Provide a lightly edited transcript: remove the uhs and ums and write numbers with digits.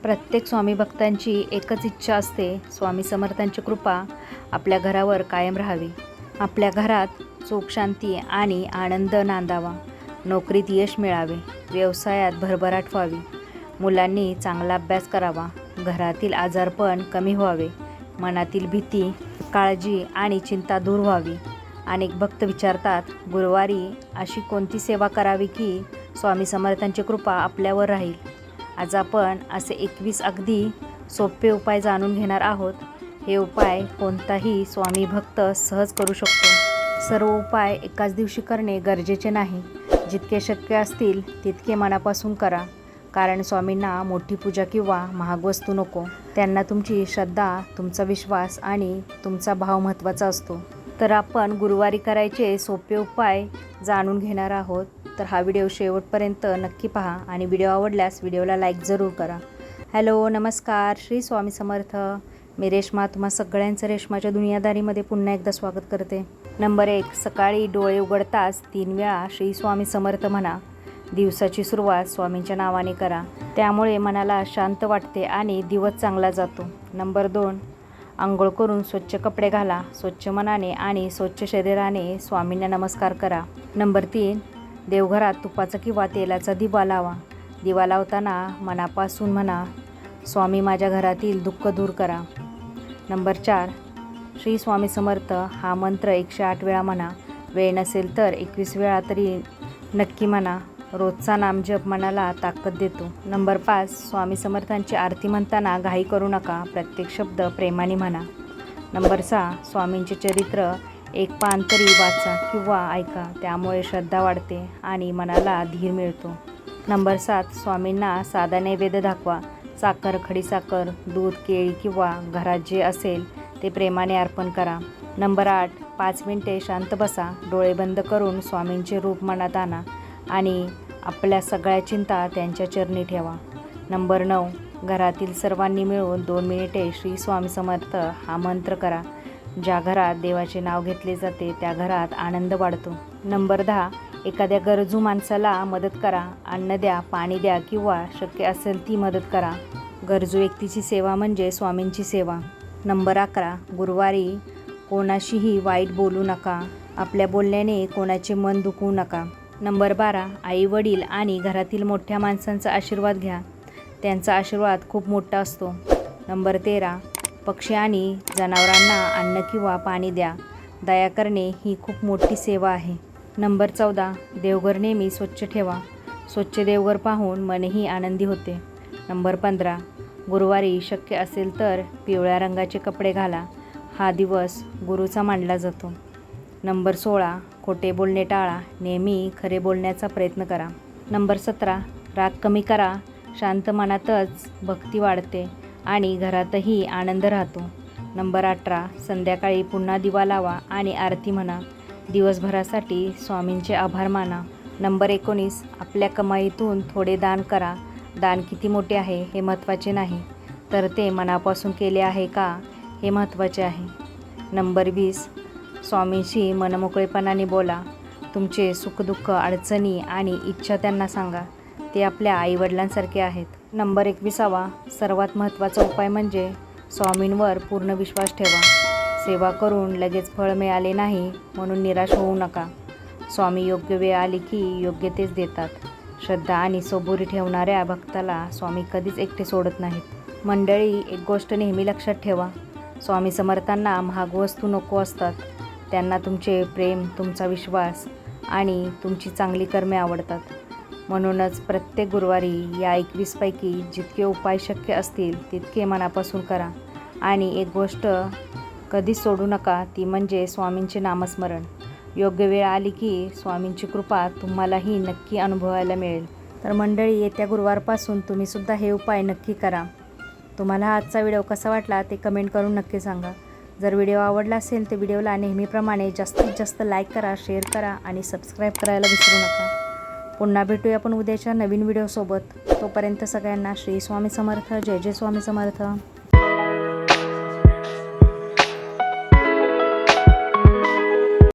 प्रत्येक स्वामी भक्तांची एकच इच्छा असते, स्वामी समर्थांची कृपा आपल्या घरावर कायम राहावी. आपल्या घरात सुख शांती आणि आनंद नांदावा. नोकरीत यश मिळावे, व्यवसायात भरभराट व्हावी, मुलांनी चांगला अभ्यास करावा, घरातील आजारपण कमी व्हावे, मनातील भीती, काळजी आणि चिंता दूर व्हावी. अनेक भक्त विचारतात, गुरुवारी अशी कोणती सेवा करावी की स्वामी समर्थांची कृपा आपल्यावर राहील. आज आपण असे 21 अगदी सोपे उपाय जाणून घेणार आहोत. हे उपाय कोणताही स्वामी भक्त सहज करू शकतो. सर्व उपाय एकाच दिवशी करणे गरजेचे नाही. जितके शक्य असतील तितके मनापासून करा. कारण स्वामींना मोठी पूजा किंवा महाग वस्तू नको. त्यांना तुमची श्रद्धा, तुमचा विश्वास आणि तुमचा भाव महत्त्वाचा असतो. तर आपण गुरुवारी करायचे सोपे उपाय जाणून घेणार आहोत. तर हा व्हिडिओ शेवटपर्यंत नक्की पहा आणि व्हिडिओ आवडल्यास व्हिडिओला लाईक जरूर करा. हॅलो, नमस्कार, श्री स्वामी समर्थ. मी रेश्मा तुम्हा सगळ्यांचं रेश्माच्या दुनियादारीमध्ये पुन्हा एकदा स्वागत करते. नंबर 1, सकाळी डोळे उघडताच 3 वेळा श्री स्वामी समर्थ म्हणा. दिवसाची सुरुवात स्वामींच्या नावाने करा. त्यामुळे मनाला शांत वाटते आणि दिवस चांगला जातो. नंबर 2, अंघोळ करून स्वच्छ कपडे घाला. स्वच्छ मनाने आणि स्वच्छ शरीराने स्वामींना नमस्कार करा. नंबर 3, देवघरात तुपाचा किंवा तेलाचा दिवा लावा. दिवा लावताना मनापासून म्हणा, स्वामी माझ्या घरातील दुःख दूर करा. नंबर 4, श्री स्वामी समर्थ हा मंत्र 108 वेळा म्हणा. वेळ नसेल तर 21 वेळा तरी नक्की म्हणा. रोजचा नामजप मनाला ताकद देतो. नंबर 5, स्वामी समर्थांची आरती म्हणताना घाई करू नका. प्रत्येक शब्द प्रेमाने म्हणा. नंबर 6, स्वामींचे चरित्र एक पान तरी वाचा किंवा ऐका. त्यामुळे श्रद्धा वाढते आणि मनाला धीर मिळतो. नंबर 7, स्वामींना साधा नैवेद्य दाखवा. साखर, खडीसाखर, दूध, केळी किंवा घरात जे असेल ते प्रेमाने अर्पण करा. नंबर 8, 5 मिनिटे शांत बसा. डोळे बंद करून स्वामींचे रूप मनात आणा आणि आपल्या सगळ्या चिंता त्यांच्या चरणी ठेवा. नंबर 9, घरातील सर्वांनी मिळून 2 मिनिटे श्री स्वामी समर्थ हा मंत्र करा. ज्या घरात देवाचे नाव घेतले जाते त्या घरात आनंद वाढतो. नंबर 10, एखाद्या गरजू माणसाला मदत करा. अन्न द्या, पाणी द्या किंवा शक्य असेल ती मदत करा. गरजू व्यक्तीची सेवा म्हणजे स्वामींची सेवा. नंबर 11, गुरुवारी कोणाशीही वाईट बोलू नका. आपल्या बोलण्याने कोणाचे मन दुखवू नका. नंबर 12, आई वडील आणि घरातील मोठ्या माणसांचा आशीर्वाद घ्या. त्यांचा आशीर्वाद खूप मोठा असतो. नंबर 13, पक्षी आणि जनावरांना अन्न किंवा पाणी द्या. दया करणे ही खूप मोठी सेवा आहे. नंबर 14, देवघर नेहमी स्वच्छ ठेवा. स्वच्छ देवघर पाहून मनही आनंदी होते. नंबर 15, गुरुवारी शक्य असेल तर पिवळ्या रंगाचे कपडे घाला. हा दिवस गुरुचा मानला जातो. नंबर 16, खोटे बोलणे टाळा. नेहमी खरे बोलण्याचा प्रयत्न करा. नंबर 17, राग कमी करा. शांत मनातच भक्ती वाढते आणि घरातही आनंद राहतो. नंबर 18, संध्याकाळी पुन्हा दिवा लावा आणि आरती म्हणा. दिवसभरासाठी स्वामींचे आभार माना. नंबर 19, आपल्या कमाईतून थोडे दान करा. दान किती मोठे आहे हे महत्त्वाचे नाही, तर ते मनापासून केले आहे का हे महत्त्वाचे आहे. नंबर 20, स्वामींशी मनमोकळेपणाने बोला. तुमचे सुखदुःख, अडचणी आणि इच्छा त्यांना सांगा. ते आपल्या आईवडिलांसारखे आहेत. नंबर 21, सर्वात महत्त्वाचा उपाय म्हणजे स्वामींवर पूर्ण विश्वास ठेवा. सेवा करून लगेच फळ मिळाले नाही म्हणून निराश होऊ नका. स्वामी योग्य वेळ आली की योग्य तेच देतात. श्रद्धा आणि सबुरी ठेवणाऱ्या भक्ताला स्वामी कधीच एकटे सोडत नाहीत. मंडळी, एक गोष्ट नेहमी लक्षात ठेवा, स्वामी समर्थांना महाग वस्तू नको असतात. त्यांना तुमचे प्रेम, तुमचा विश्वास आणि तुमची चांगली कर्मे आवडतात. म्हणूनच प्रत्येक गुरुवारी या 21 पैकी जितके उपाय शक्य असतील तितके मनापासून करा. आणि एक गोष्ट कधीच सोडू नका, ती म्हणजे स्वामींचे नामस्मरण. योग्य वेळ आली की स्वामींची कृपा तुम्हालाही नक्की अनुभवायला मिळेल. तर मंडळी, येत्या गुरुवारपासून तुम्हीसुद्धा हे उपाय नक्की करा. तुम्हाला आजचा व्हिडिओ कसा वाटला ते कमेंट करून नक्की सांगा. जर व्हिडिओ आवडला असेल तर व्हिडिओला नेहमीप्रमाणे जास्तीत जास्त लाईक करा, शेअर करा आणि सबस्क्राईब करायला विसरू नका. पुन्हा भेटूया आपण उद्याच्या नवीन व्हिडिओसोबत. तोपर्यंत सगळ्यांना श्री स्वामी समर्थ. जय जय स्वामी समर्थ.